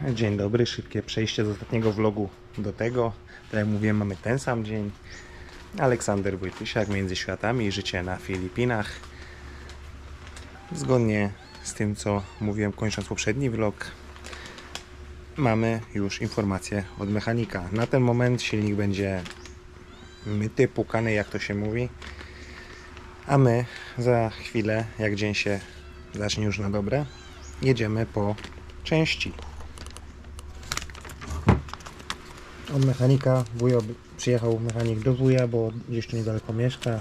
Dzień dobry, szybkie przejście z ostatniego vlogu do tego. Tak jak mówiłem, mamy ten sam dzień. Aleksander Wojtysiak, Między Światami i życie na Filipinach. Zgodnie z tym, co mówiłem kończąc poprzedni vlog, mamy już informację od mechanika. Na ten moment silnik będzie myty, pukany, jak to się mówi. A my za chwilę, jak dzień się zacznie już na dobre, jedziemy po części. Od mechanika, przyjechał mechanik do wuja, bo gdzieś tu niedaleko mieszka.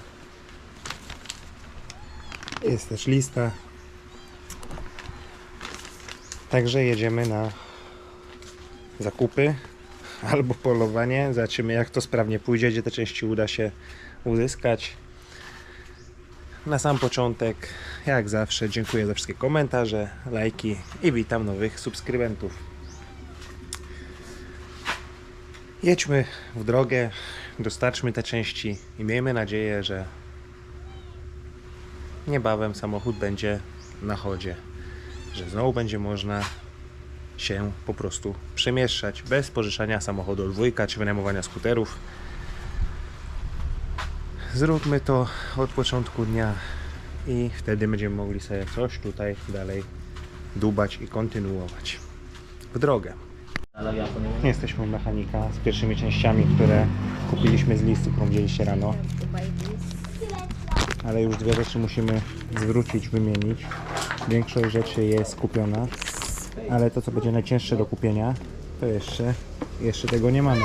Jest też lista. Także jedziemy na zakupy albo polowanie. Zobaczymy, jak to sprawnie pójdzie, gdzie te części uda się uzyskać. Na sam początek, jak zawsze, dziękuję za wszystkie komentarze, lajki i witam nowych subskrybentów. Jedźmy w drogę, dostarczmy te części i miejmy nadzieję, że niebawem samochód będzie na chodzie, że znowu będzie można się po prostu przemieszczać bez pożyczania samochodu od wujka czy wynajmowania skuterów. Zróbmy to od początku dnia i wtedy będziemy mogli sobie coś tutaj dalej dubać i kontynuować w drogę. Jesteśmy u mechanika z pierwszymi częściami, które kupiliśmy z listy, którą widzieliście rano. Ale już dwie rzeczy musimy zwrócić, wymienić. Większość rzeczy jest kupiona, ale to, co będzie najcięższe do kupienia, to jeszcze tego nie mamy.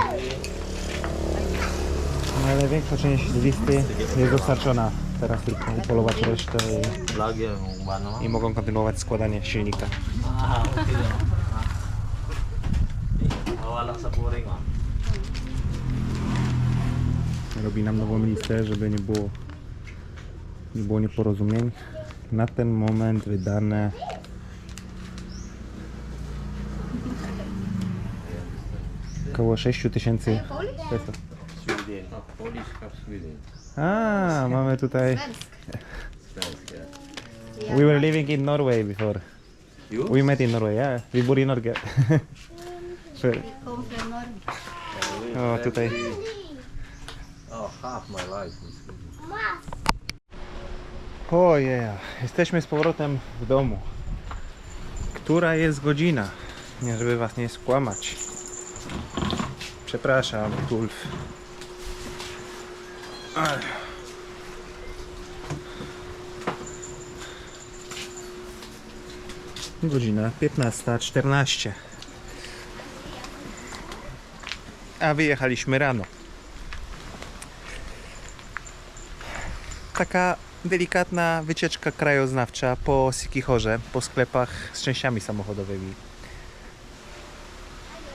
No, ale większa część z listy jest dostarczona. Teraz tylko upolować resztę i mogą kontynuować składanie silnika. Robi nam nową listę, żeby nie było nieporozumień. Na ten moment wydane około 6000 peso. A, mamy tutaj. We were living in Norway before. We met in Norway, yeah. We bor i Norge. O, tutaj. O yeah. Jesteśmy z powrotem w domu. Która jest godzina? Nie, żeby was nie skłamać. Przepraszam, Gulf. Godzina 15:14. A wyjechaliśmy rano. Taka delikatna wycieczka krajoznawcza po Siquijorze, po sklepach z częściami samochodowymi.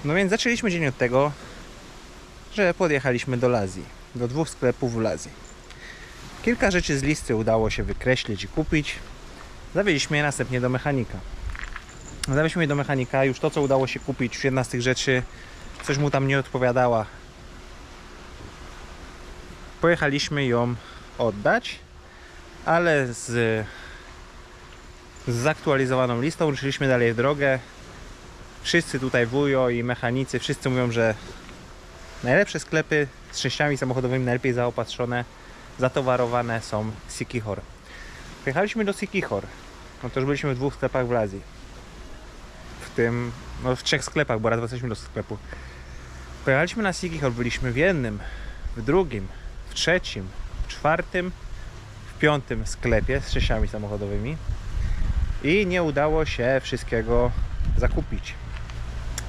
No więc zaczęliśmy dzień od tego, że podjechaliśmy do Lazii, do dwóch sklepów w Lazii. Kilka rzeczy z listy udało się wykreślić i kupić. Zawieźliśmy je następnie do mechanika. Zawieźliśmy je do mechanika, już to, co udało się kupić, jedna z tych rzeczy coś mu tam nie odpowiadała. Pojechaliśmy ją oddać, ale z zaktualizowaną listą ruszyliśmy dalej w drogę. Wszyscy tutaj wujo i mechanicy, wszyscy mówią, że najlepsze sklepy z częściami samochodowymi, najlepiej zaopatrzone, zatowarowane są Siquijor. Pojechaliśmy do Siquijor. No to już byliśmy w dwóch sklepach w Lazii. W trzech sklepach, bo raz wracaliśmy do sklepu. Pojechaliśmy na Siquijor, byliśmy w jednym, w drugim, w trzecim, w czwartym, w piątym sklepie z częściami samochodowymi i nie udało się wszystkiego zakupić.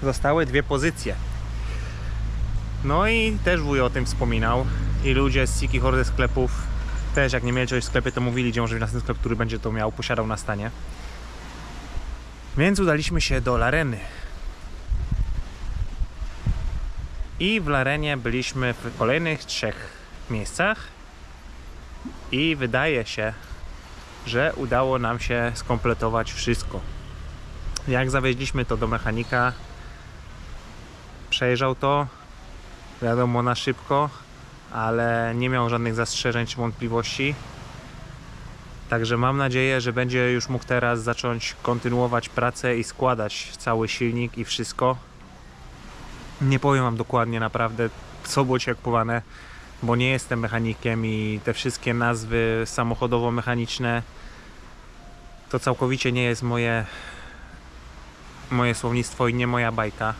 Zostały dwie pozycje. No i też wuj o tym wspominał i ludzie z Siquijor ze sklepów też, jak nie mieli czegoś w sklepie, to mówili, gdzie może być następny sklep, który będzie to miał, posiadał na stanie. Więc udaliśmy się do Lareny. I w Larenie byliśmy w kolejnych trzech miejscach i wydaje się, że udało nam się skompletować wszystko. Jak zawieźliśmy to do mechanika, przejrzał to, wiadomo, na szybko, ale nie miał żadnych zastrzeżeń czy wątpliwości. Także mam nadzieję, że będzie już mógł teraz zacząć kontynuować pracę i składać cały silnik i wszystko. Nie powiem wam dokładnie naprawdę, co było dzisiaj kupowane, bo nie jestem mechanikiem i te wszystkie nazwy samochodowo-mechaniczne to całkowicie nie jest moje słownictwo i nie moja bajka.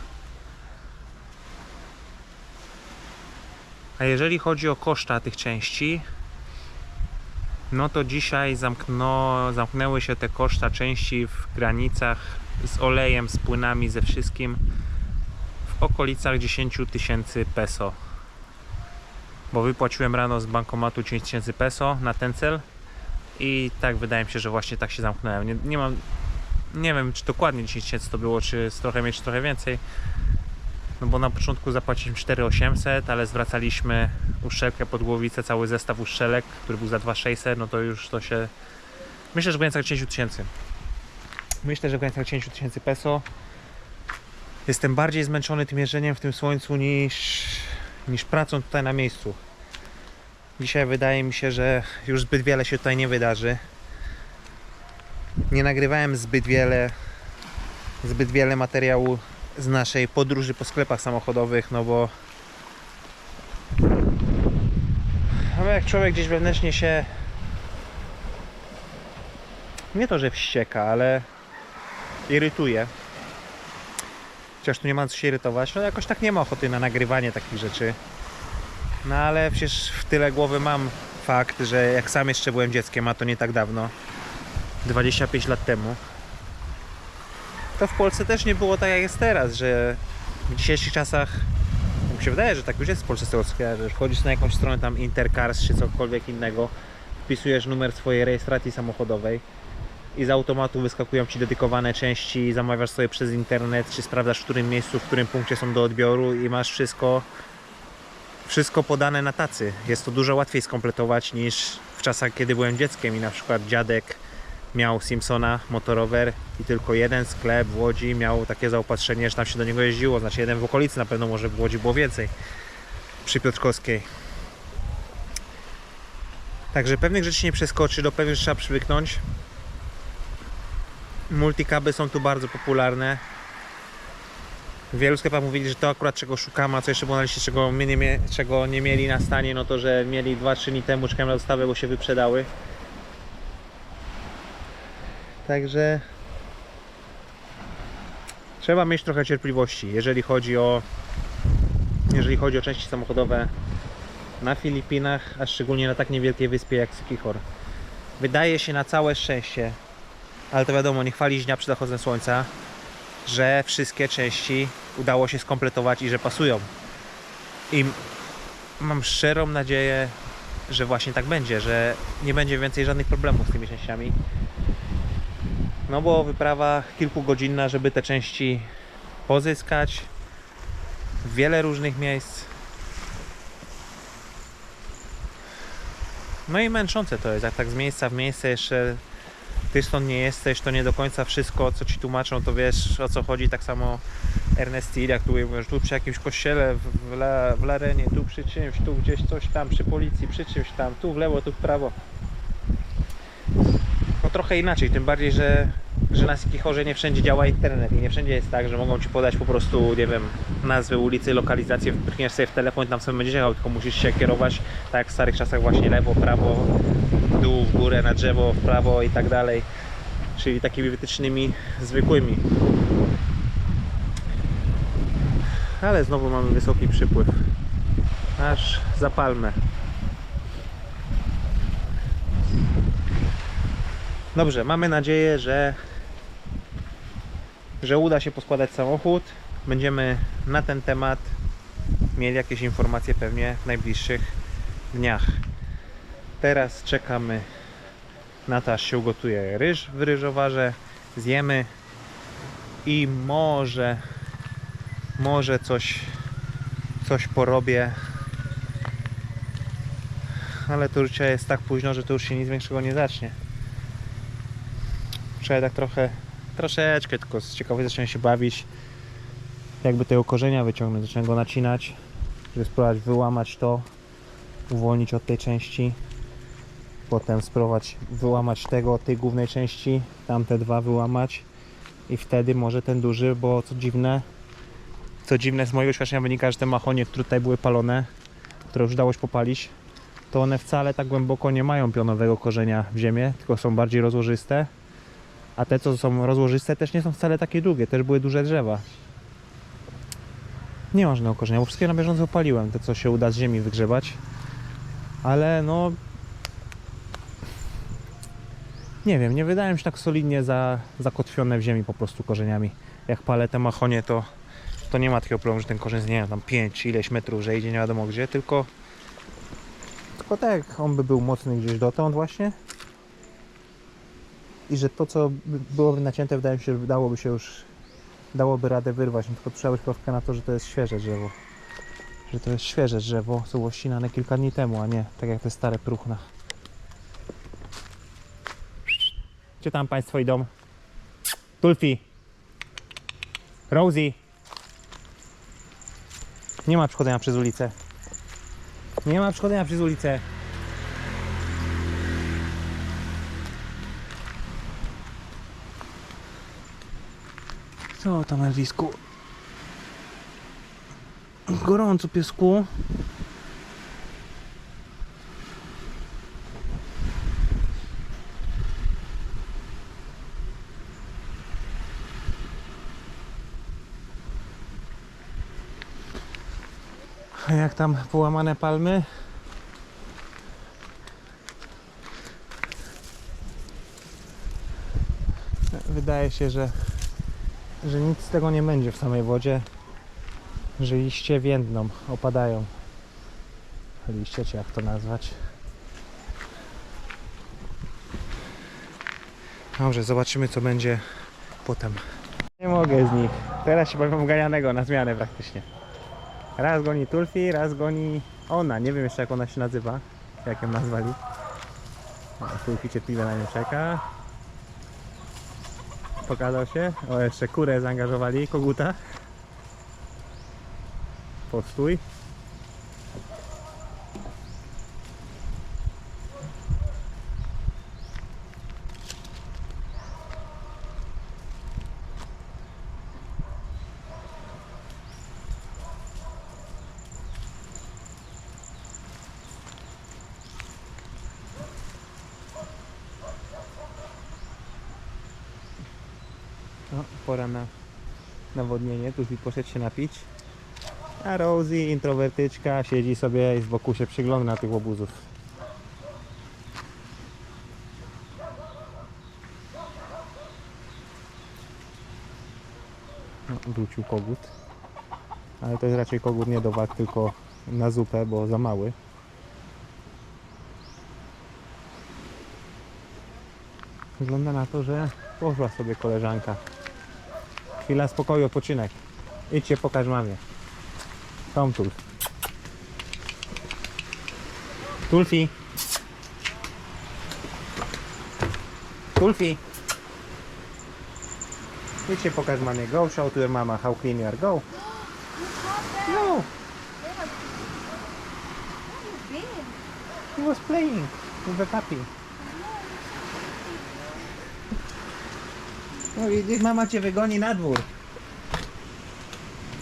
A jeżeli chodzi o koszta tych części, no to dzisiaj zamknęły się te koszta części w granicach z olejem, z płynami, ze wszystkim w okolicach 10 000 peso. Bo wypłaciłem rano z bankomatu 10 000 peso na ten cel i tak wydaje mi się, że właśnie tak się zamknąłem. Nie wiem, czy dokładnie 10 000 to było, czy trochę mniej, czy trochę więcej. No bo na początku zapłaciliśmy 4800, ale zwracaliśmy uszczelkę pod głowicę, cały zestaw uszczelek, który był za 2600, no to już to się... Myślę, że w granicach 10 000. Myślę, że w granicach 10 000 peso. Jestem bardziej zmęczony tym jeżdżeniem w tym słońcu niż pracą tutaj na miejscu. Dzisiaj wydaje mi się, że już zbyt wiele się tutaj nie wydarzy. Nie nagrywałem zbyt wiele materiału z naszej podróży po sklepach samochodowych, no bo jak człowiek gdzieś wewnętrznie się nie to, że wścieka, ale irytuje. Chociaż tu nie ma co się irytować, no jakoś tak nie ma ochoty na nagrywanie takich rzeczy. No ale przecież w tyle głowy mam fakt, że jak sam jeszcze byłem dzieckiem, a to nie tak dawno, 25 lat temu, to w Polsce też nie było tak jak jest teraz, że w dzisiejszych czasach, mi się wydaje, że tak już jest w Polsce z tego co kojarzę, że wchodzisz na jakąś stronę tam Intercars czy cokolwiek innego, wpisujesz numer swojej rejestracji samochodowej i z automatu wyskakują ci dedykowane części, zamawiasz sobie przez internet, czy sprawdzasz w którym miejscu, w którym punkcie są do odbioru i masz wszystko podane na tacy. Jest to dużo łatwiej skompletować niż w czasach, kiedy byłem dzieckiem i na przykład dziadek miał Simpsona motorower i tylko jeden sklep w Łodzi miał takie zaopatrzenie, że tam się do niego jeździło, znaczy jeden w okolicy, na pewno może w Łodzi było więcej, przy Piotrkowskiej. Także pewnych rzeczy nie przeskoczy, do pewnych trzeba przywyknąć. Multicaby są tu bardzo popularne. W wielu sklepach mówili, że to akurat czego szukamy, a co jeszcze było na liście, czego nie mieli na stanie, no to że mieli 2-3 dni temu, czekałem na dostawę, bo się wyprzedały. Także trzeba mieć trochę cierpliwości, jeżeli chodzi o części samochodowe na Filipinach, a szczególnie na tak niewielkiej wyspie jak Siquijor. Wydaje się na całe szczęście, ale to wiadomo, nie chwalić dnia przed zachodem słońca, że wszystkie części udało się skompletować i że pasują. I mam szczerą nadzieję, że właśnie tak będzie, że nie będzie więcej żadnych problemów z tymi częściami. No bo wyprawa kilkugodzinna, żeby te części pozyskać, wiele różnych miejsc. No i męczące to jest, jak tak z miejsca w miejsce jeszcze ty stąd nie jesteś, to nie do końca wszystko, co ci tłumaczą, to wiesz o co chodzi. Tak samo Ernest Hill, jak tu mówisz, tu przy jakimś kościele w Larenie, tu przy czymś, tu gdzieś coś tam, przy policji, przy czymś tam, tu w lewo, tu w prawo. No trochę inaczej, tym bardziej, że na Siquijorze nie wszędzie działa internet i nie wszędzie jest tak, że mogą ci podać po prostu, nie wiem, nazwy ulicy, lokalizację, wpychniesz sobie w telefon i tam sobie będziesz jechał, tylko musisz się kierować tak jak w starych czasach właśnie lewo, prawo, w dół, w górę, na drzewo, w prawo i tak dalej, czyli takimi wytycznymi zwykłymi. Ale znowu mamy wysoki przypływ, aż za Palmę. Dobrze, mamy nadzieję, że uda się poskładać samochód. Będziemy na ten temat mieli jakieś informacje pewnie w najbliższych dniach. Teraz czekamy na to, aż się ugotuje ryż w ryżowarze, zjemy i może coś porobię. Ale to już jest tak późno, że to już się nic większego nie zacznie. Trzeba tak troszeczkę tylko z ciekawości zacząłem się bawić, jakby tego korzenia wyciągnąć, zacząłem go nacinać, żeby spróbować wyłamać to, uwolnić od tej części potem spróbować wyłamać tej głównej części, tamte dwa wyłamać i wtedy może ten duży, bo co dziwne z mojego doświadczenia wynika, że te mahonie, które tutaj były palone, które już dało się popalić, to one wcale tak głęboko nie mają pionowego korzenia w ziemię, tylko są bardziej rozłożyste, a te co są rozłożyste też nie są wcale takie długie, też były duże drzewa. Nie ma żadnego korzenia, bo wszystkie na bieżąco opaliłem, te co się uda z ziemi wygrzebać, ale no nie wiem, nie wydają się tak solidnie zakotwione w ziemi po prostu korzeniami. Jak palę te mahonie, to nie ma takiego problemu, że ten korzeń, nie wiem, tam 5 ileś metrów, że idzie nie wiadomo gdzie, tylko tak, on by był mocny gdzieś dotąd właśnie i że to co byłoby nacięte, wydaje mi się, że dałoby radę wyrwać, no, tylko trzeba być pewka na to, że to jest świeże drzewo, co było ścinane kilka dni temu, a nie tak jak te stare próchna. Gdzie tam Państwo idą? Tulfi, Rosie. Nie ma przechodzenia przez ulicę. Nie ma przechodzenia przez ulicę. Co tam, Elwisku? Gorąco, piesku. A jak tam połamane palmy? Wydaje się, że nic z tego nie będzie w samej wodzie, że liście więdną, opadają. Liście, czy jak to nazwać? Dobrze, zobaczymy co będzie potem. Nie mogę z nich. Teraz się bawią ganianego na zmianę praktycznie. Raz goni Tulfi, raz goni ona. Nie wiem jeszcze jak ona się nazywa. Jak ją nazwali. Tulfi cierpliwie na nią czeka. Pokazał się. O, jeszcze kurę zaangażowali, koguta. Postój. No, pora na nawodnienie, tu poszedł się napić. A Rosie, introwertyczka, siedzi sobie i z boku się przygląda na tych łobuzów. No, wrócił kogut. Ale to jest raczej kogut nie do walk, tylko na zupę, bo za mały. Wygląda na to, że poszła sobie koleżanka. Chwila spokoju, odpoczynek. Idźcie, pokaż mamie. Tom Tulf. Tulfi. Tulfi. Idźcie, pokaż mamie. Go, show to your mama how clean you are. Go. No. He was playing with the puppy. No widzisz, mama cię wygoni na dwór.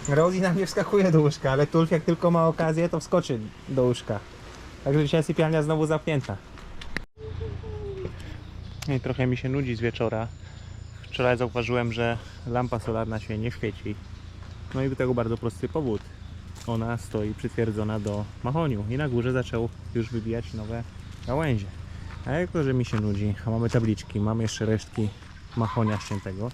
Rosie nam nie wskakuje do łóżka, ale Tulf jak tylko ma okazję, to wskoczy do łóżka. Także dzisiaj sypialnia znowu zamknięta. I trochę mi się nudzi z wieczora. Wczoraj zauważyłem, że lampa solarna się nie świeci. No i do tego bardzo prosty powód. Ona stoi przytwierdzona do mahoniu i na górze zaczął już wybijać nowe gałęzie. A jak to, że mi się nudzi, a mamy tabliczki, mamy jeszcze resztki mahonia ściętego,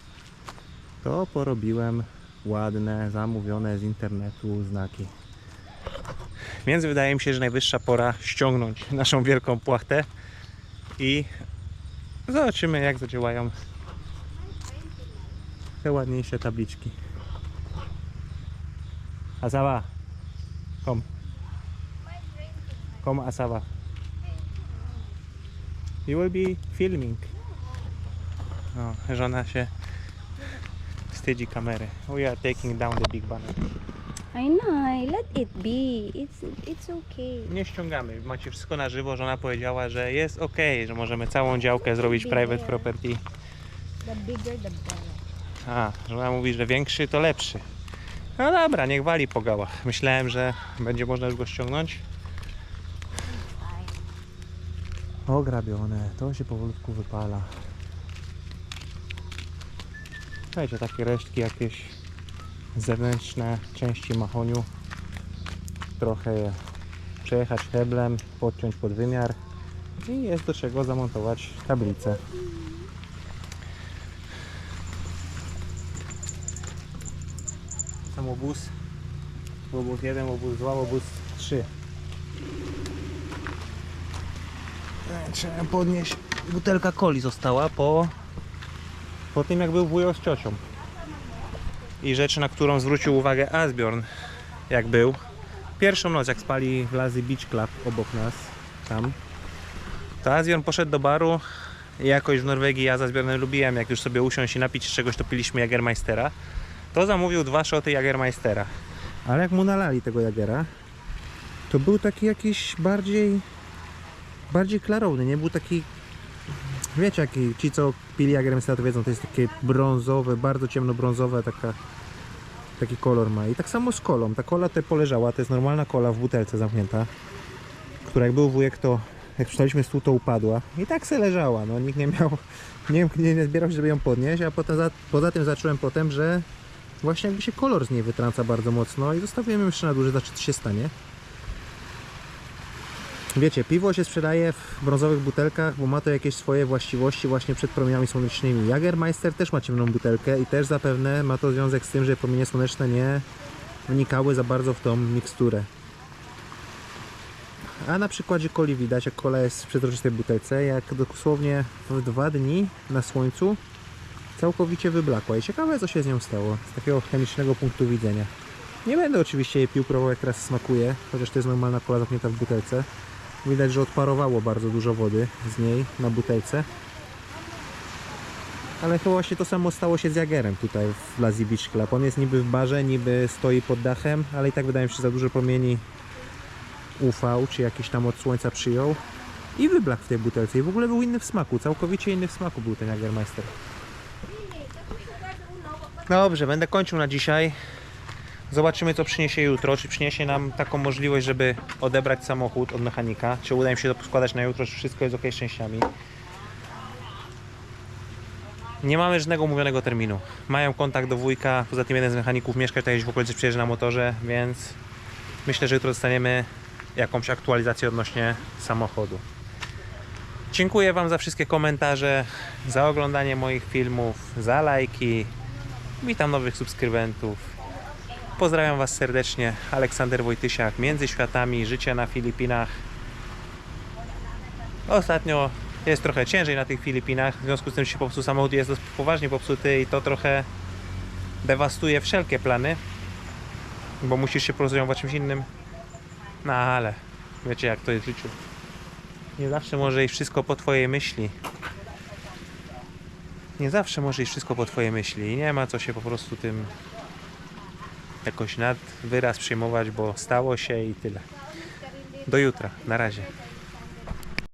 to porobiłem ładne, zamówione z internetu znaki. Więc wydaje mi się, że najwyższa pora ściągnąć naszą wielką płachtę i zobaczymy jak zadziałają te ładniejsze tabliczki. Asawa, kom. Kom Asawa. You will be filming. O, żona się wstydzi kamery. We are taking down the big banner. I know, let it be. It's okay. Nie ściągamy, macie wszystko na żywo. Żona powiedziała, że jest ok, że możemy całą działkę zrobić private property. The bigger the better. A, żona mówi, że większy to lepszy. No dobra, niech wali po gałach. Myślałem, że będzie można już go ściągnąć. Ograbione, to się powolutku wypala. Słuchajcie, takie resztki jakieś zewnętrzne części mahoniu. Trochę je przejechać heblem, podciąć pod wymiar i jest do czego zamontować tablicę. Sam obóz, obóz 1, obóz 2, obóz 3. Trzeba podnieść, butelka coli została po tym jak był wujo z ciocią. I rzecz, na którą zwrócił uwagę Asbjorn, jak był. Pierwszą noc, jak spali w Lazy Beach Club obok nas, tam, to Asbjorn poszedł do baru i jakoś w Norwegii ja z Asbjornem lubiłem, jak już sobie usiąść i napić czegoś, to piliśmy Jägermeistera. To zamówił 2 szoty Jägermeistera. Ale jak mu nalali tego Jagera, to był taki jakiś bardziej klarowny, nie był taki, wiecie, jaki ci co pili Jägermeistera to wiedzą, to jest takie brązowe, bardzo ciemno brązowe, taki kolor ma. I tak samo z kolą, ta kola tutaj poleżała, to jest normalna kola w butelce zamknięta, która jak był wujek, to jak przystaliśmy stół, to upadła i tak se leżała, no nikt nie miał, nie zbierał się, żeby ją podnieść, a potem poza tym zacząłem potem, że właśnie jakby się kolor z niej wytrąca bardzo mocno i zostawiłem ją jeszcze na dłużej, zobaczyć co się stanie. Wiecie, piwo się sprzedaje w brązowych butelkach, bo ma to jakieś swoje właściwości właśnie przed promieniami słonecznymi. Jägermeister też ma ciemną butelkę i też zapewne ma to związek z tym, że promienie słoneczne nie wnikały za bardzo w tą miksturę. A na przykładzie coli widać, jak kola jest w przezroczystej butelce, jak dosłownie w 2 dni na słońcu całkowicie wyblakła. I ciekawe, co się z nią stało z takiego chemicznego punktu widzenia. Nie będę oczywiście jej pił, próbował jak teraz smakuje, chociaż to jest normalna kola zamknięta w butelce. Widać, że odparowało bardzo dużo wody z niej na butelce. Ale chyba właśnie to samo stało się z Jagerem tutaj w Lazy Beach Club. On jest niby w barze, niby stoi pod dachem, ale i tak wydaje mi się, że za dużo promieni UV, czy jakiś tam od słońca przyjął. I wyblakł w tej butelce. I w ogóle był inny w smaku, całkowicie inny w smaku był ten Jägermeister. Dobrze, będę kończył na dzisiaj. Zobaczymy, co przyniesie jutro. Czy przyniesie nam taką możliwość, żeby odebrać samochód od mechanika. Czy uda im się to poskładać na jutro, czy wszystko jest ok z częściami. Nie mamy żadnego umówionego terminu. Mają kontakt do wujka, poza tym jeden z mechaników mieszka tutaj gdzieś w okolicy, przyjeżdża na motorze, więc myślę, że jutro dostaniemy jakąś aktualizację odnośnie samochodu. Dziękuję Wam za wszystkie komentarze, za oglądanie moich filmów, za lajki. Witam nowych subskrybentów. Pozdrawiam Was serdecznie, Aleksander Wojtysiak, Między Światami, życie na Filipinach. Ostatnio jest trochę ciężej na tych Filipinach, w związku z tym się popsuł samochód, jest dosyć poważnie popsuty i to trochę dewastuje wszelkie plany, bo musisz się porozumiewać czymś innym. No ale wiecie, jak to jest w życiu. Nie zawsze może iść wszystko po Twojej myśli. Nie zawsze może iść wszystko po Twojej myśli i nie ma co się po prostu tym jakoś nad wyraz przyjmować, bo stało się i tyle. Do jutra, na razie.